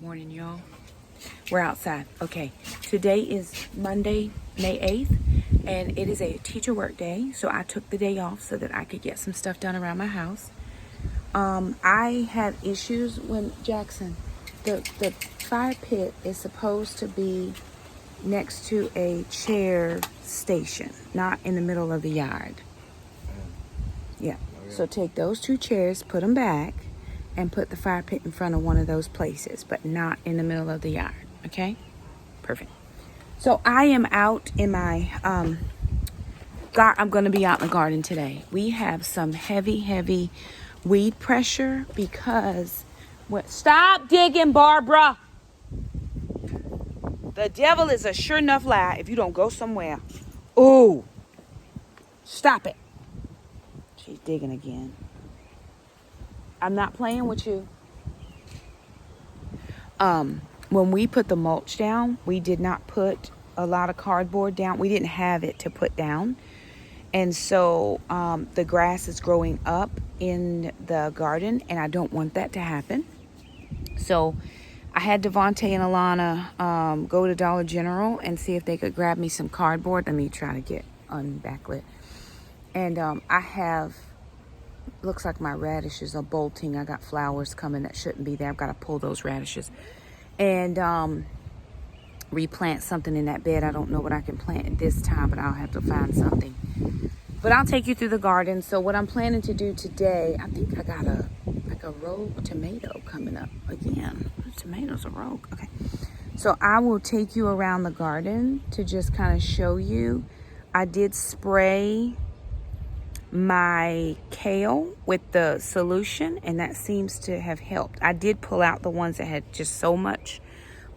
Morning, y'all. We're outside. Okay, today is Monday, May 8th, and it is a teacher work day, so I took the day off so that I could get some stuff done around my house. I had issues when Jackson, the fire pit is supposed to be next to a chair station, not in the middle of the yard. Yeah, so take those two chairs, put them back, and put the fire pit in front of one of those places, but not in the middle of the yard. Okay, perfect. So I am out in my I'm going to be out in the garden today. We have some heavy weed pressure because stop digging, Barbara. The devil is a sure enough lie if you don't go somewhere. Ooh, stop it. She's digging again. I'm not playing with you. When we put the mulch down, we did not put a lot of cardboard down. We didn't have it to put down. And so the grass is growing up in the garden, and I don't want that to happen. So I had Devontae and Alana go to Dollar General and see if they could grab me some cardboard. Let me try to get unbacklit. And I have, looks like my radishes are bolting. I got flowers coming that shouldn't be there. I've got to pull those radishes and replant something in that bed. I don't know what I can plant at this time, but I'll have to find something. But I'll take you through the garden. So what I'm planning to do today, I think I got a rogue tomato coming up again. Tomatoes are rogue. Okay. So I will take you around the garden to just kind of show you. I did spray my kale with the solution, and that seems to have helped. I did pull out the ones that had just so much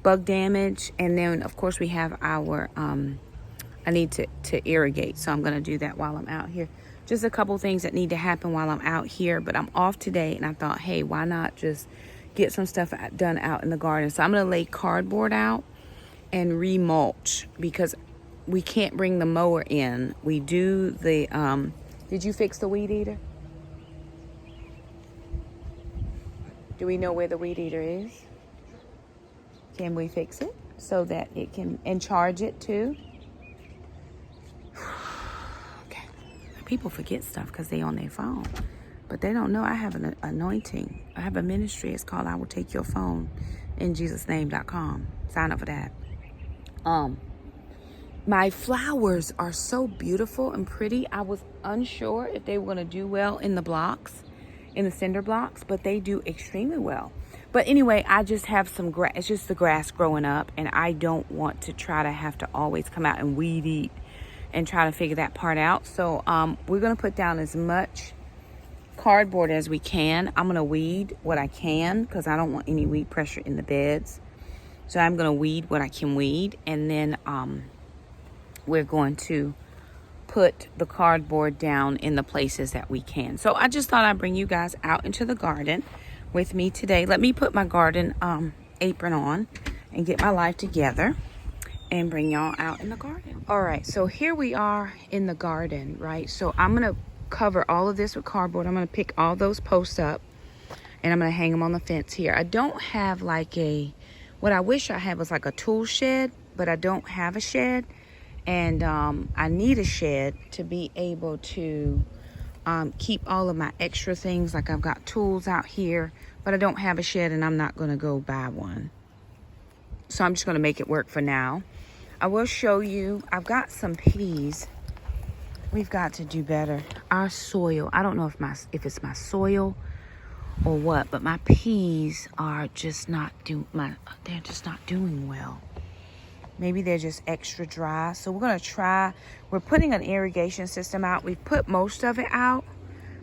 bug damage, and then of course we have our I need to irrigate, so I'm going to do that while I'm out here. Just a couple things that need to happen while I'm out here, but I'm off today, and I thought, hey, why not just get some stuff done out in the garden? So I'm going to lay cardboard out and remulch because we can't bring the mower in. We do the did you fix the weed eater? Do we know where the weed eater is? Can we fix it so that it can, and charge it too? Okay. People forget stuff because they on their phone, but they don't know I have an anointing. I have a ministry. It's called I Will Take Your Phone in JesusName.com. Sign up for that. My flowers are so beautiful and pretty. I was unsure if they were going to do well in the blocks, in the cinder blocks, but they do extremely well. But anyway, I just have some grass. It's just the grass growing up, and I don't want to try to have to always come out and weed eat and try to figure that part out. So we're going to put down as much cardboard as we can. I'm going to weed what I can because I don't want any weed pressure in the beds. So I'm going to weed what I can weed, and then we're going to put the cardboard down in the places that we can. So I just thought I'd bring you guys out into the garden with me today. Let me put my garden apron on and get my life together and bring y'all out in the garden. All right, so here we are in the garden, right? So I'm gonna cover all of this with cardboard. I'm gonna pick all those posts up and I'm gonna hang them on the fence here. I don't have like what I wish I had was like a tool shed, but I don't have a shed. And I need a shed to be able to keep all of my extra things. Like I've got tools out here, but I don't have a shed, and I'm not going to go buy one. So I'm just going to make it work for now. I will show you. I've got some peas. We've got to do better. Our soil. I don't know if it's my soil or what, but my peas are just not they're just not doing well. Maybe they're just extra dry. So we're going to try. We're putting an irrigation system out. We've put most of it out,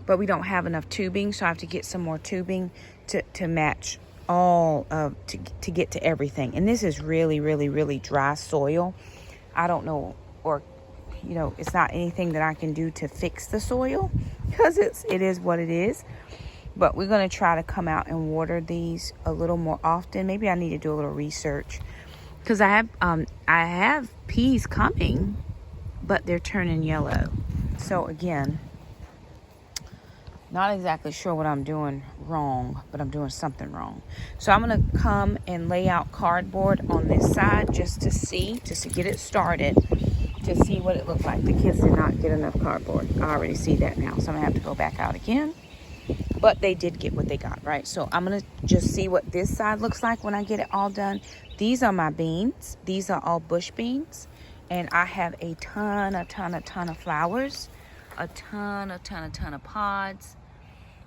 but we don't have enough tubing. So I have to get some more tubing to match all of, to get to everything. And this is really dry soil. I don't know, or, you know, it's not anything that I can do to fix the soil because it is what it is. But we're going to try to come out and water these a little more often. Maybe I need to do a little research. Because I have peas coming, but they're turning yellow. So again, Not exactly sure what I'm doing wrong, but I'm doing something wrong. So I'm going to come and lay out cardboard on this side just to get it started, to see what it looked like. The kids did not get enough cardboard. I already see that now, so I'm going to have to go back out again. But they did get what they got, right? So I'm going to just see what this side looks like when I get it all done. These are my beans. These are all bush beans. And I have a ton of flowers. A ton of pods.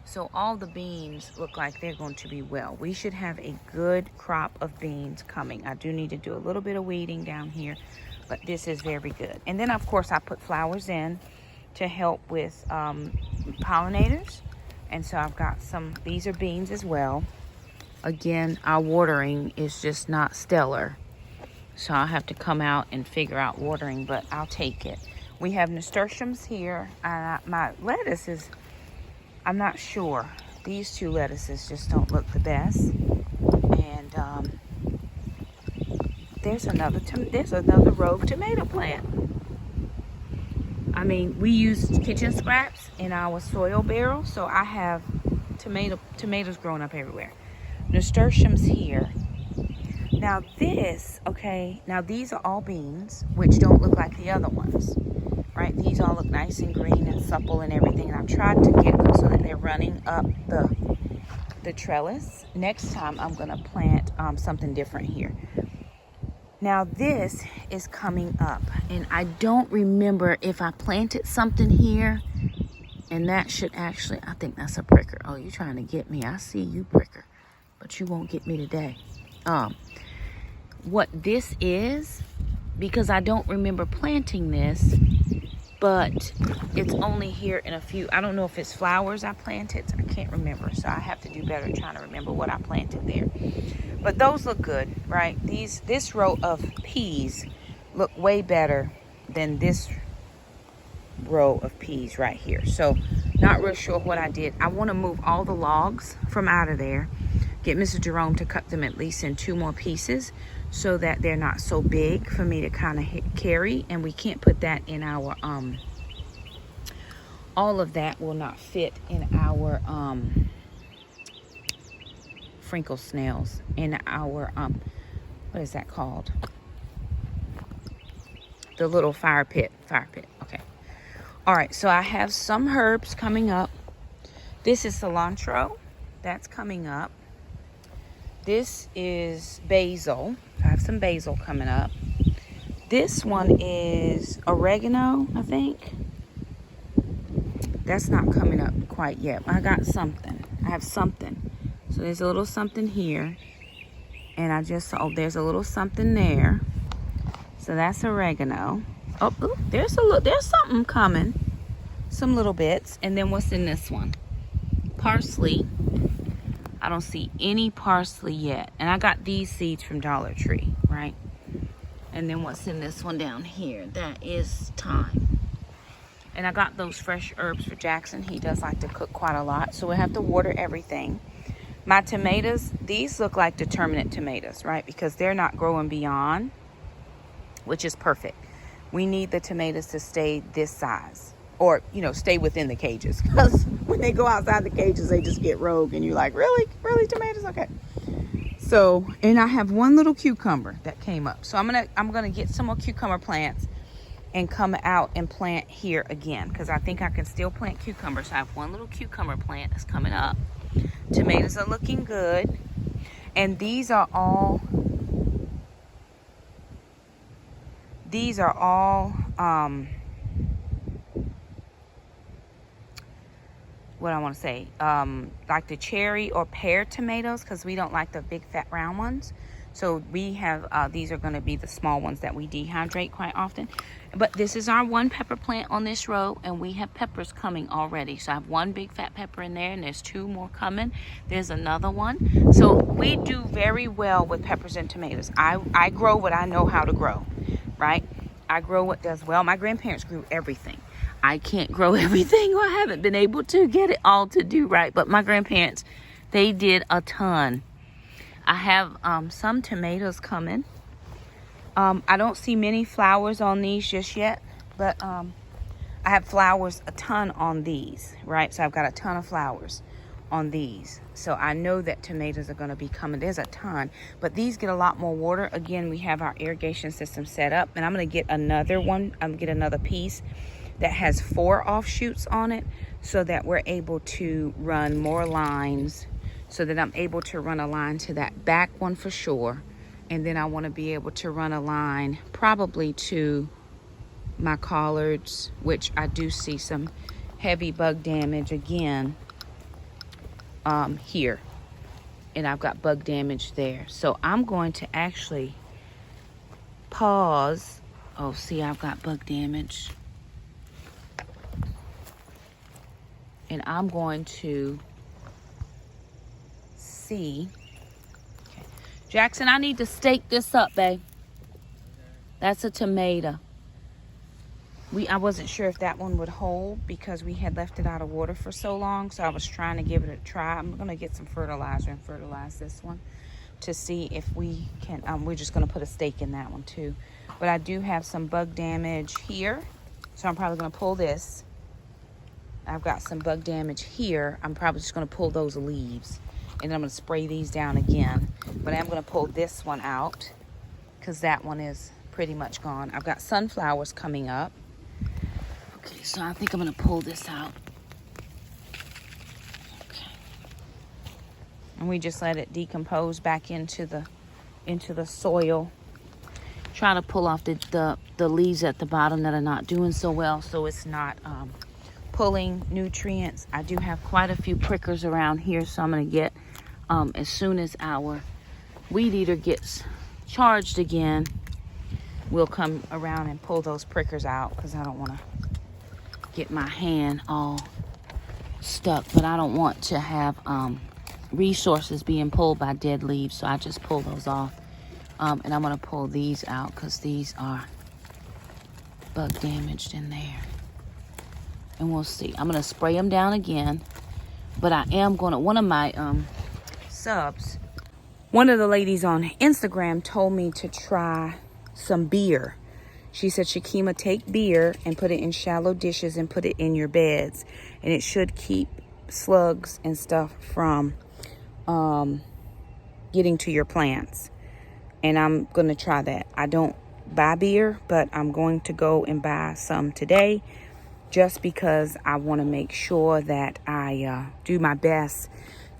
So all the beans look like they're going to be well. We should have a good crop of beans coming. I do need to do a little bit of weeding down here, but this is very good. And then, of course, I put flowers in to help with pollinators. And so I've got these are beans as well. Again, our watering is just not stellar. So I'll have to come out and figure out watering, but I'll take it. We have nasturtiums here. My lettuce is, I'm not sure. These two lettuces just don't look the best. And there's another rogue tomato plant. I mean, we use kitchen scraps in our soil barrel, so I have tomatoes growing up everywhere. Nasturtiums here. Now these are all beans, which don't look like the other ones, right? These all look nice and green and supple and everything, and I've tried to get them so that they're running up the trellis. Next time I'm gonna plant something different here. Now this is coming up, and I don't remember if I planted something here, and that should actually, I think that's a pricker. Oh, you're trying to get me. I see you, pricker, but you won't get me today. What this is, because I don't remember planting this, but it's only here in a few. I don't know if it's flowers I planted. I can't remember, so I have to do better trying to remember what I planted there. But those look good, right? This row of peas look way better than this row of peas right here. So not real sure what I did. I want to move all the logs from out of there, get Mr. Jerome to cut them at least in 2 more pieces so that they're not so big for me to kind of carry. And we can't put that in our all of that will not fit in our Frinkle snails, in our what is that called, the little fire pit. Okay, all right, so I have some herbs coming up. This is cilantro, that's coming up. This is basil. I have some basil coming up. This one is oregano, I think. That's not coming up quite yet. I got something. I have something. So there's a little something here. And I just saw, there's a little something there. So that's oregano. Oh, ooh, there's something coming. Some little bits. And then what's in this one? Parsley. I don't see any parsley yet. And I got these seeds from Dollar Tree, right? And then what's in this one down here? That is thyme. And I got those fresh herbs for Jackson. He does like to cook quite a lot, so we'll have to water everything. My tomatoes, these look like determinate tomatoes, right? Because they're not growing beyond, which is perfect. We need the tomatoes to stay this size, or, you know, stay within the cages. Because when they go outside the cages, they just get rogue, and you're like, really? Really, tomatoes? Okay. So, and I have one little cucumber that came up. So I'm gonna get some more cucumber plants and come out and plant here again, because I think I can still plant cucumbers. I have one little cucumber plant that's coming up. Tomatoes are looking good. And these are all what I want to say, like the cherry or pear tomatoes, because we don't like the big fat round ones. So we have, these are going to be the small ones that we dehydrate quite often. But this is our one pepper plant on this row, and we have peppers coming already. So I have one big fat pepper in there, and there's 2 more coming. There's another one. So we do very well with peppers and tomatoes. I grow what I know how to grow, right? I grow what does well. My grandparents grew everything. I can't grow everything, or I haven't been able to get it all to do right. But my grandparents, they did a ton. I have some tomatoes coming. I don't see many flowers on these just yet, but I have flowers a ton on these, right? So I've got a ton of flowers on these. So I know that tomatoes are going to be coming. There's a ton, but these get a lot more water. Again, we have our irrigation system set up, and I'm going to get another one. I'm going to get another piece that has 4 offshoots on it so that we're able to run more lines, so that I'm able to run a line to that back one for sure. And then I want to be able to run a line probably to my collards, which I do see some heavy bug damage again here. And I've got bug damage there. So I'm going to actually pause. Oh, see, I've got bug damage. And I'm going to see. Okay. Jackson, I need to stake this up, babe. That's a tomato. I wasn't sure if that one would hold because we had left it out of water for so long. So I was trying to give it a try. I'm going to get some fertilizer and fertilize this one to see if we can. We're just going to put a stake in that one too. But I do have some bug damage here. So I'm probably going to pull this. I've got some bug damage here. I'm probably just going to pull those leaves. And then I'm going to spray these down again. But I'm going to pull this one out because that one is pretty much gone. I've got sunflowers coming up. Okay, so I think I'm going to pull this out. Okay. And we just let it decompose back into the soil. Try to pull off the leaves at the bottom that are not doing so well, so it's not pulling nutrients. I do have quite a few prickers around here, so I'm going to get, as soon as our weed eater gets charged again, we'll come around and pull those prickers out because I don't want to get my hand all stuck. But I don't want to have resources being pulled by dead leaves, so I just pull those off. And I'm going to pull these out because these are bug damaged in there. And we'll see. I'm going to spray them down again. But I am going to, one of my subs, one of the ladies on Instagram told me to try some beer. She said, Shakima, take beer and put it in shallow dishes and put it in your beds. And it should keep slugs and stuff from getting to your plants. And I'm going to try that. I don't buy beer, but I'm going to go and buy some today just because I want to make sure that I do my best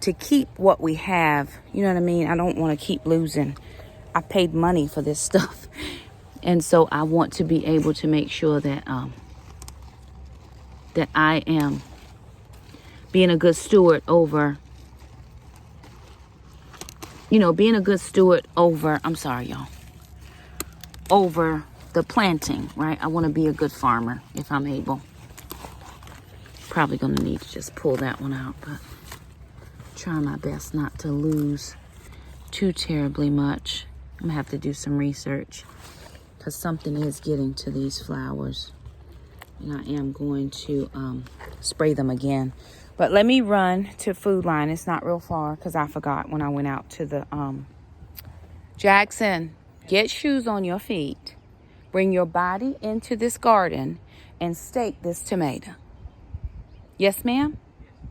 to keep what we have. You know what I mean? I don't want to keep losing. I paid money for this stuff. And so I want to be able to make sure that that I am being a good steward over, being a good steward over, I'm sorry, y'all, over the planting, right? I want to be a good farmer if I'm able. Probably going to need to just pull that one out, but try my best not to lose too terribly much. I'm going to have to do some research because something is getting to these flowers. And I am going to spray them again. But let me run to Food Line. It's not real far because I forgot when I went out to the... Jackson, get shoes on your feet. Bring your body into this garden and stake this tomato. Yes, ma'am?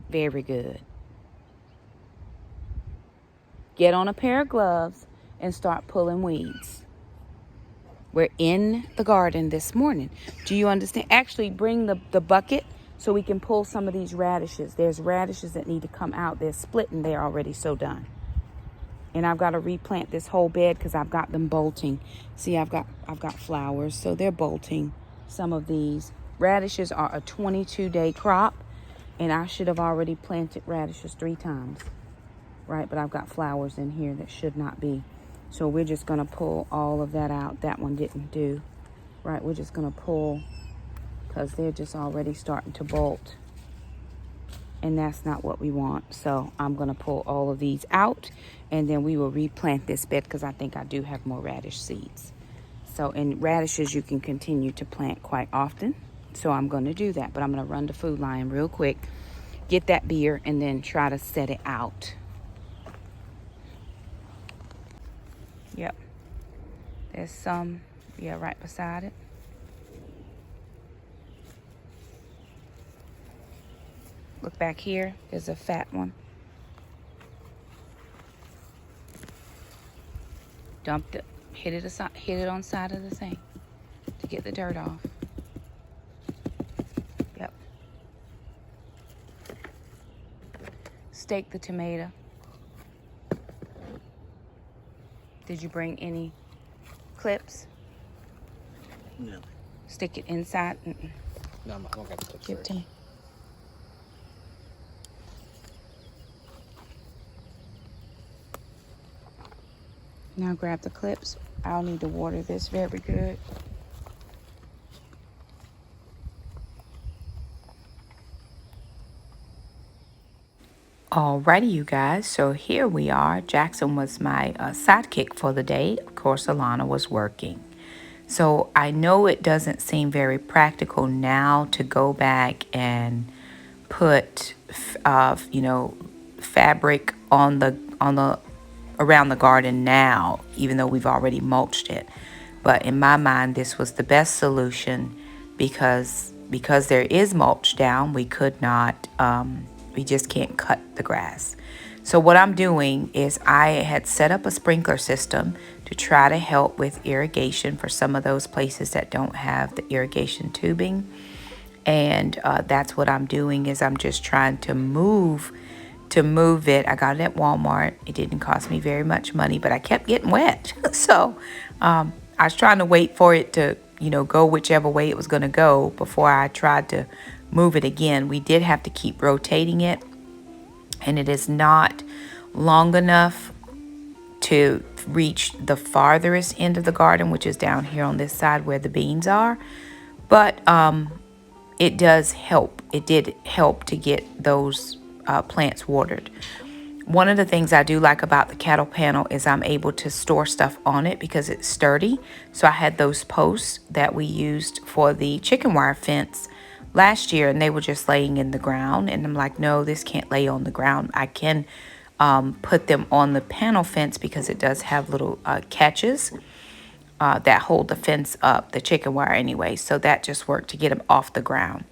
Very good. Get on a pair of gloves and start pulling weeds. We're in the garden this morning. Do you understand? Actually, bring the bucket so we can pull some of these radishes. There's radishes that need to come out. They're splitting. They're already so done. And I've got to replant this whole bed because I've got them bolting. See, I've got flowers, so they're bolting. Some of these radishes are a 22-day crop, and I should have already planted radishes 3 times, right? But I've got flowers in here that should not be. So we're just going to pull all of that out. That one didn't do, right? We're just going to pull because they're just already starting to bolt. And that's not what we want. So I'm going to pull all of these out. And then we will replant this bed because I think I do have more radish seeds. So in radishes, you can continue to plant quite often. So I'm going to do that. But I'm going to run to Food Line real quick. Get that beer and then try to set it out. Yep. There's some, right beside it. Look back here, there's a fat one. Hit it on the side of the thing to get the dirt off. Yep. Stake the tomato. Did you bring any clips? No. Stick it inside. No, I'm not gonna get the clips. Give it to me. Now grab the clips. I'll need to water this very good. Alrighty, you guys, so here we are. Jackson was my sidekick for the day. Of course, Alana was working. So I know it doesn't seem very practical now to go back and put, fabric on the around the garden now, even though we've already mulched it. But in my mind, this was the best solution because there is mulch down. We could not. We just can't cut the grass. So what I'm doing is I had set up a sprinkler system to try to help with irrigation for some of those places that don't have the irrigation tubing. And that's what I'm doing is I'm just trying to move it. I got it at Walmart. It didn't cost me very much money, but I kept getting wet. So I was trying to wait for it to, go whichever way it was going to go before I tried to move it again. We did have to keep rotating it, and it is not long enough to reach the farthest end of the garden, which is down here on this side where the beans are. But it does help. It did help to get those plants watered. One of the things I do like about the cattle panel is I'm able to store stuff on it because it's sturdy. So I had those posts that we used for the chicken wire fence last year, and they were just laying in the ground. And I'm like, no, this can't lay on the ground. I can put them on the panel fence because it does have little catches that hold the fence up, the chicken wire anyway. So that just worked to get them off the ground.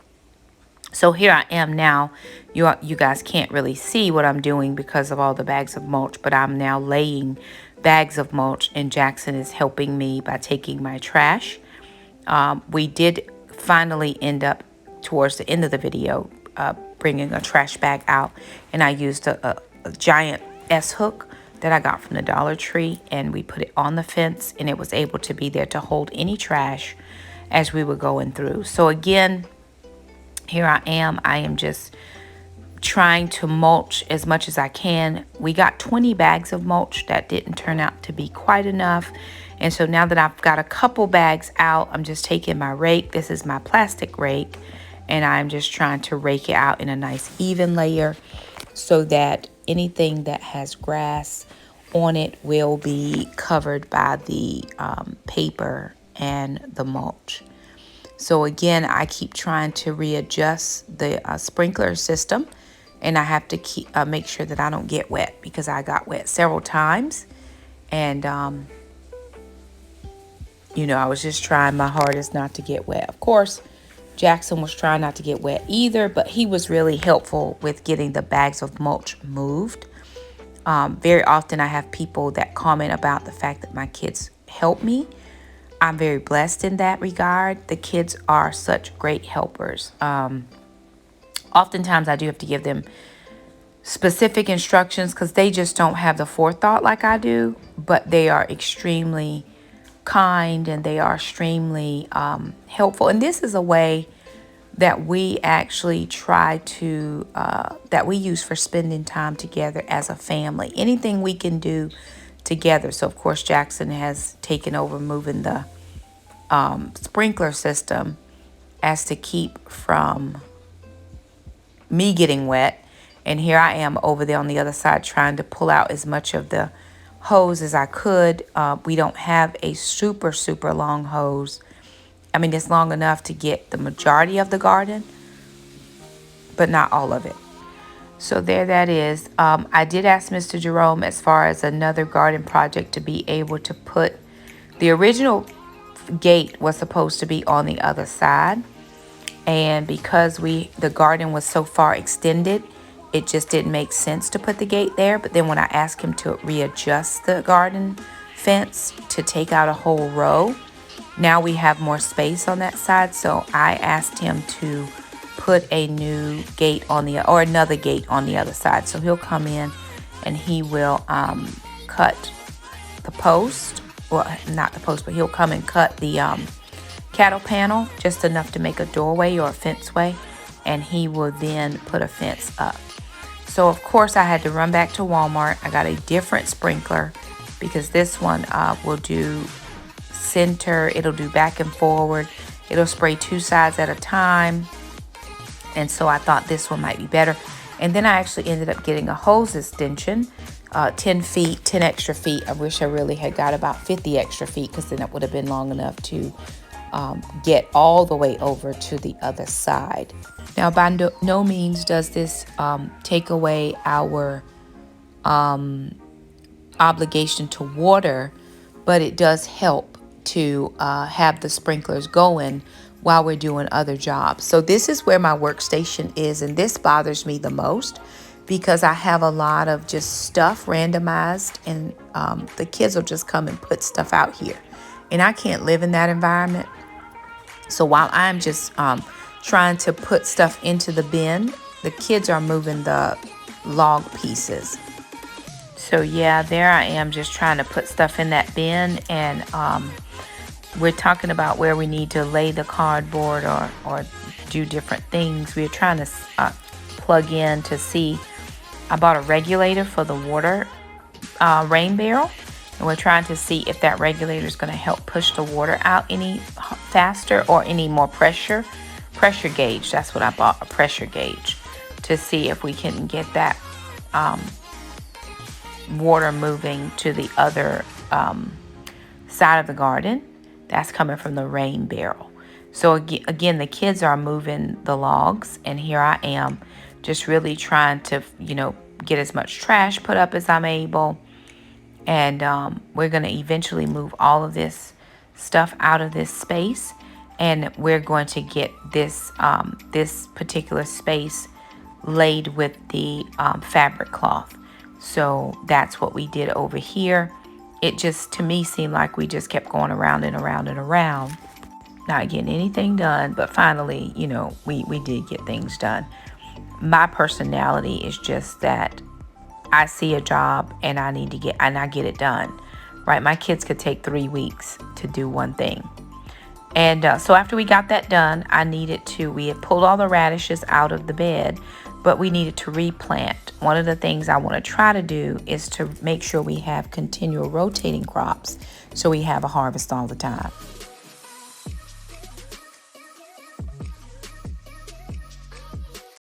So here I am now. You guys can't really see what I'm doing because of all the bags of mulch, but I'm now laying bags of mulch, and Jackson is helping me by taking my trash. We did finally end up towards the end of the video bringing a trash bag out, and I used a giant S-hook that I got from the Dollar Tree, and we put it on the fence, and it was able to be there to hold any trash as we were going through. So again, here I am just trying to mulch as much as I can. We got 20 bags of mulch. That didn't turn out to be quite enough. And so now that I've got a couple bags out, I'm just taking my rake. This is my plastic rake. And I'm just trying to rake it out in a nice even layer so that anything that has grass on it will be covered by the paper and the mulch. So again, I keep trying to readjust the sprinkler system, and I have to keep make sure that I don't get wet because I got wet several times. And, I was just trying my hardest not to get wet. Of course, Jackson was trying not to get wet either, but he was really helpful with getting the bags of mulch moved. Very often I have people that comment about the fact that my kids help me. I'm very blessed in that regard. The kids are such great helpers. Oftentimes I do have to give them specific instructions because they just don't have the forethought like I do, but they are extremely kind and they are extremely helpful. And this is a way that we actually try to, that we use for spending time together as a family. Anything we can do together. So of course Jackson has taken over moving the sprinkler system as to keep from me getting wet, and here I am over there on the other side trying to pull out as much of the hose as I could. We don't have a super long hose. I mean, it's long enough to get the majority of the garden, but not all of it. So there that is. I did ask Mr. Jerome as far as another garden project to be able to put the original gate was supposed to be on the other side, And because the garden was so far extended, it just didn't make sense to put the gate there. But then when I asked him to readjust the garden fence to take out a whole row, now we have more space on that side. So I asked him to put a new gate on or another gate on the other side. So he'll come in and he will cut the post, well, not the post, but he'll come and cut the cattle panel just enough to make a doorway or a fenceway, and he will then put a fence up. So of course I had to run back to Walmart. I got a different sprinkler because this one will do center, it'll do back and forward, it'll spray 2 sides at a time, and so I thought this one might be better. And then I actually ended up getting a hose extension, 10 feet, 10 extra feet. I wish I really had got about 50 extra feet, because then it would have been long enough to get all the way over to the other side. Now, by no means does this take away our obligation to water, but it does help to have the sprinklers going while we're doing other jobs. So this is where my workstation is, and this bothers me the most because I have a lot of just stuff randomized, and the kids will just come and put stuff out here, and I can't live in that environment. So while I'm just trying to put stuff into the bin, the kids are moving the log pieces. So yeah, there I am just trying to put stuff in that bin, and we're talking about where we need to lay the cardboard or do different things. We're trying to plug in to see. I bought a regulator for the water rain barrel, and we're trying to see if that regulator is going to help push the water out any faster or any more pressure gauge. That's what I bought, a pressure gauge, to see if we can get that water moving to the other side of the garden. That's coming from the rain barrel. So again, the kids are moving the logs, and here I am just really trying to, get as much trash put up as I'm able. And we're going to eventually move all of this stuff out of this space, and we're going to get this this particular space laid with the fabric cloth. So that's what we did over here. It just, to me, seemed like we just kept going around and around and around, not getting anything done. But finally, we did get things done. My personality is just that I see a job and I get it done, right? My kids could take 3 weeks to do one thing. And so after we got that done, we had pulled all the radishes out of the bed, but we needed to replant. One of the things I want to try to do is to make sure we have continual rotating crops, so we have a harvest all the time.